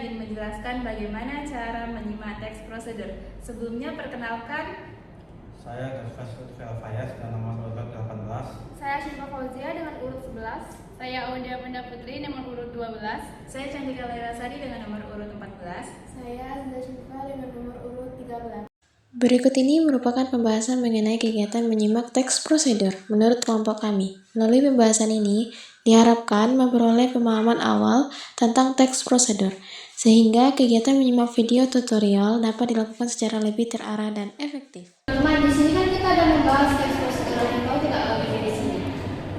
ingin menjelaskan bagaimana cara menyimak teks prosedur. Sebelumnya perkenalkan, saya Gaspas Lutfi Fayas dengan nomor urut 18. Saya Syifa Fauzia dengan urut 11. Saya Audia Penda Putri dengan urut 12. saya Candika Lairasari dengan nomor urut 14. Saya Linda Syifa dengan nomor urut 13. Berikut ini merupakan pembahasan mengenai kegiatan menyimak teks prosedur menurut kelompok kami. Melalui pembahasan ini, diharapkan memperoleh pemahaman awal tentang teks prosedur, sehingga kegiatan menyimak video tutorial dapat dilakukan secara lebih terarah dan efektif. Teman, di sini kan kita ada membahas teks prosedur yang tahu tidak lagi di sini.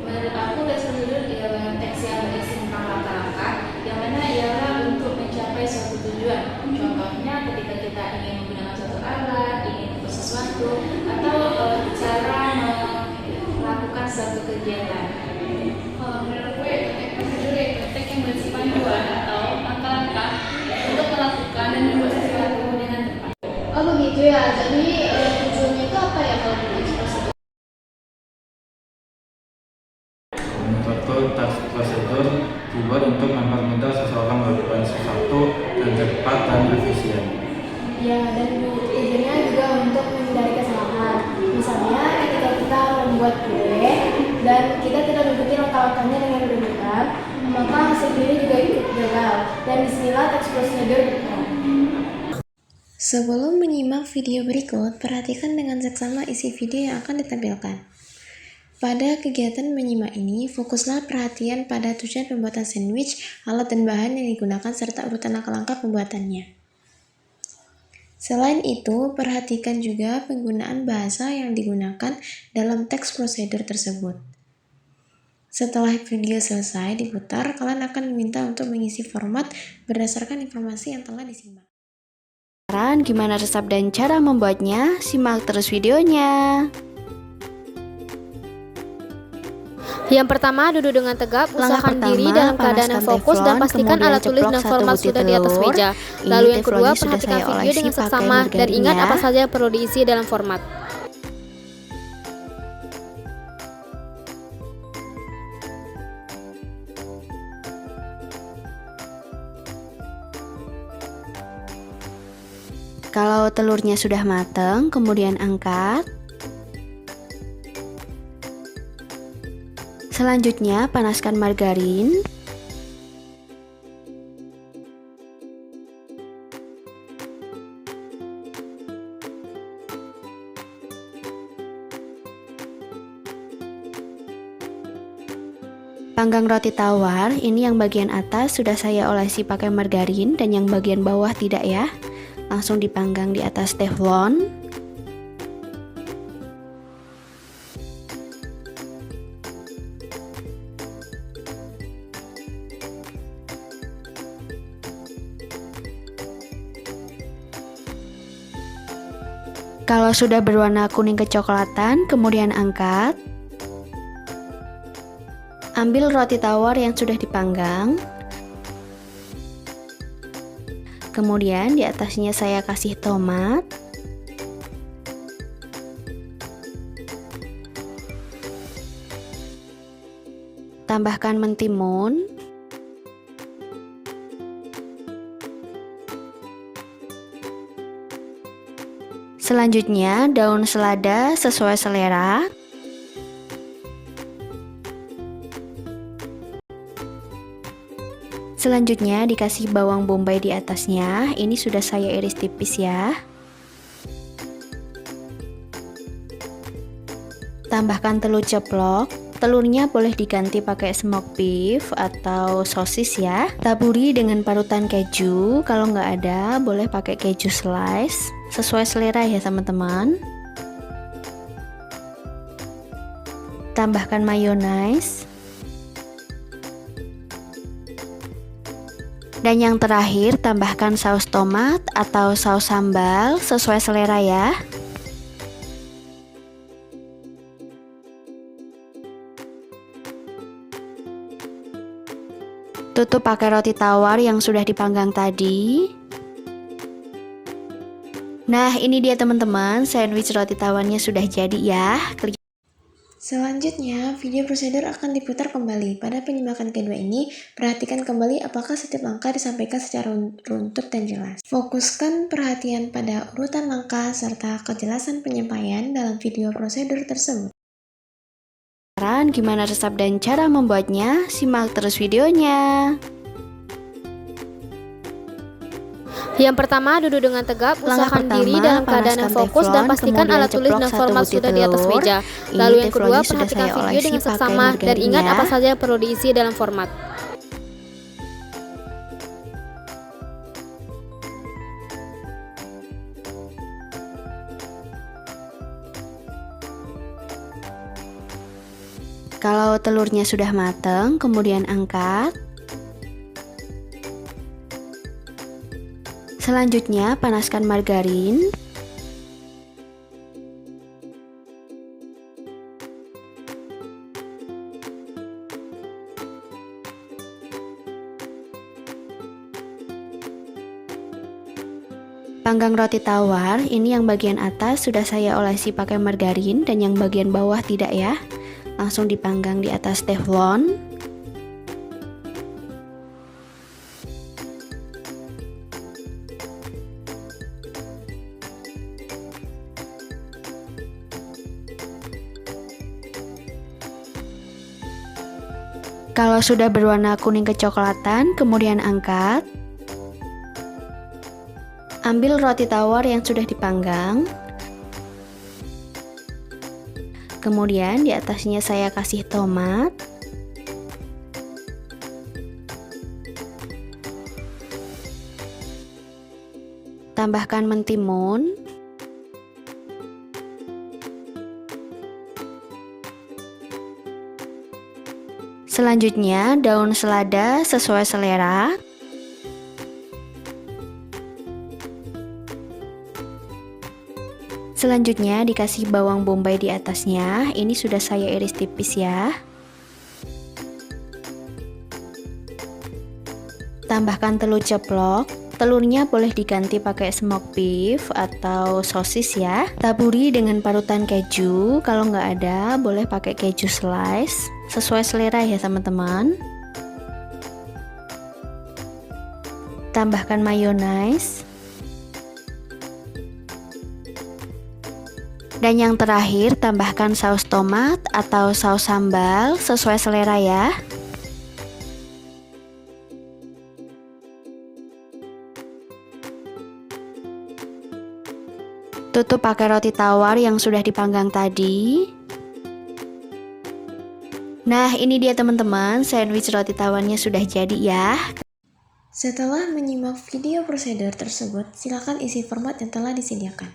Menurut aku teks prosedur ialah teks yang berisi tentang langkah-langkah yang mana ialah untuk mencapai suatu tujuan. Contohnya ketika kita ingin menggunakan suatu alat, ingin untuk sesuatu, atau cara melakukan suatu kegiatan. Kalau menurut gue, teks prosedur itu teks yang berisi panduan atau langkah-langkah untuk melakukan dan membuat sesuatu dengan tepat. Oh begitu ya, jadi tujuannya itu apa ya kalau di teks prosedur? Menurutku teks prosedur dibuat untuk mempermudah seseorang melakukan sesuatu dengan cepat dan efisien. Ya, dan tujuannya juga untuk menghindari kesalahan. Misalnya ketika kita membuat kue dan kita tidak mengikuti langkah-langkahnya dengan benar, maka hasil kue juga ikut gagal. Dan disinilah teks prosedur berperan. Sebelum menyimak video berikut, perhatikan dengan seksama isi video yang akan ditampilkan. Pada kegiatan menyimak ini, fokuslah perhatian pada tujuan pembuatan sandwich, alat dan bahan yang digunakan, serta urutan langkah-langkah pembuatannya. Selain itu, perhatikan juga penggunaan bahasa yang digunakan dalam teks prosedur tersebut. Setelah video selesai diputar, kalian akan diminta untuk mengisi format berdasarkan informasi yang telah disimak. Gimana resep dan cara membuatnya? Simak terus videonya. Yang pertama, duduk dengan tegap, usahakan pertama, diri dalam keadaan yang panaskan fokus dan teflon, pastikan kemudian alat tulis ceplok dan satu format butir sudah di atas telur. meja. Ini Lalu yang teflonnya kedua, sudah perhatikan saya video olesi dengan pakai seksama dan ingat margarinnya. apa saja yang perlu diisi dalam format. Kalau telurnya sudah matang, kemudian angkat. Selanjutnya, panaskan margarin. Panggang roti tawar, ini yang bagian atas sudah saya olesi pakai margarin dan yang bagian bawah tidak ya. Langsung dipanggang di atas teflon. Kalau sudah berwarna kuning kecoklatan, kemudian angkat. Ambil roti tawar yang sudah dipanggang. Kemudian di atasnya saya kasih tomat. Tambahkan mentimun. Selanjutnya daun selada sesuai selera. Selanjutnya dikasih bawang bombay di atasnya. Ini sudah saya iris tipis ya. Tambahkan telur ceplok. Telurnya boleh diganti pakai smoked beef atau sosis ya. Taburi dengan parutan keju. Kalau nggak ada, boleh pakai keju slice. Sesuai selera ya teman-teman. Tambahkan mayonnaise. Dan yang terakhir, tambahkan saus tomat atau saus sambal sesuai selera ya. Tutup pakai roti tawar yang sudah dipanggang tadi. Nah, ini dia teman-teman, sandwich roti tawarnya sudah jadi ya. Selanjutnya, video prosedur akan diputar kembali. Pada penyimakan kedua ini, perhatikan kembali apakah setiap langkah disampaikan secara runtut dan jelas. Fokuskan perhatian pada urutan langkah serta kejelasan penyampaian dalam video prosedur tersebut. Gimana resep dan cara membuatnya? Simak terus videonya. Yang pertama, duduk dengan tegap, Langkah usahakan pertama, diri dalam keadaan yang panaskan fokus dan teflon, pastikan kemudian alat tulis dan ceplok format 1 sudah butir di atas telur. meja. Ini Lalu yang kedua, teflonnya sudah perhatikan saya video olesi dengan pakai seksama dan margarin ingat ya. apa saja yang perlu diisi dalam format. Kalau telurnya sudah matang, kemudian angkat. Selanjutnya, panaskan margarin. Panggang roti tawar, ini yang bagian atas sudah saya olesi pakai margarin dan yang bagian bawah tidak ya. Langsung dipanggang di atas teflon. Kalau sudah berwarna kuning kecoklatan, kemudian angkat. Ambil roti tawar yang sudah dipanggang. Kemudian di atasnya saya kasih tomat. Tambahkan mentimun. Selanjutnya daun selada sesuai selera. Selanjutnya dikasih bawang bombay di atasnya. Ini sudah saya iris tipis ya. Tambahkan telur ceplok. Telurnya boleh diganti pakai smoked beef atau sosis ya. Taburi dengan parutan keju. Kalau nggak ada, boleh pakai keju slice. Sesuai selera ya teman-teman. Tambahkan mayonnaise. Dan yang terakhir, tambahkan saus tomat atau saus sambal sesuai selera ya. Tutup pakai roti tawar yang sudah dipanggang tadi. Nah, ini dia teman-teman, sandwich roti tawarnya sudah jadi ya. Setelah menyimak video prosedur tersebut, silakan isi format yang telah disediakan.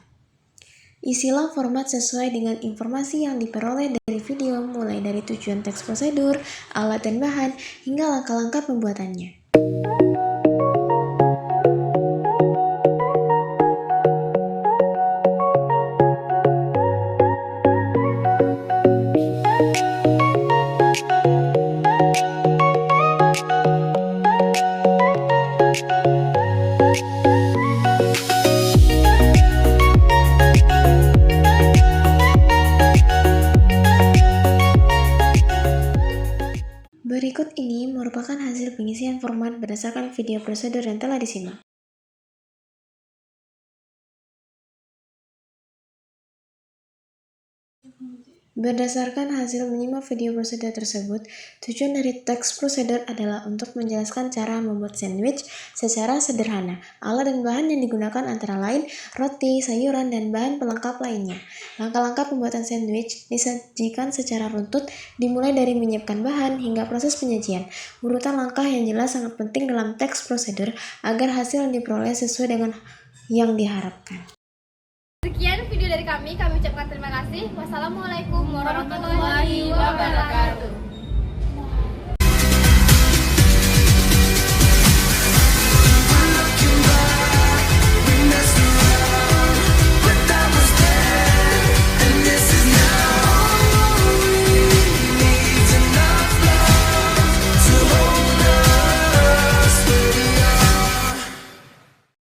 Isilah format sesuai dengan informasi yang diperoleh dari video, mulai dari tujuan teks prosedur, alat dan bahan, hingga langkah-langkah pembuatannya. Berikut ini merupakan hasil pengisian format berdasarkan video prosedur yang telah disimak. Berdasarkan hasil menyimak video prosedur tersebut, tujuan dari teks prosedur adalah untuk menjelaskan cara membuat sandwich secara sederhana. Alat dan bahan yang digunakan antara lain roti, sayuran, dan bahan pelengkap lainnya. Langkah-langkah pembuatan sandwich disajikan secara runtut, dimulai dari menyiapkan bahan hingga proses penyajian. Urutan langkah yang jelas sangat penting dalam teks prosedur agar hasil yang diperoleh sesuai dengan yang diharapkan. Sekian video dari kami ucapkan terima kasih. Wassalamualaikum warahmatullahi wabarakatuh.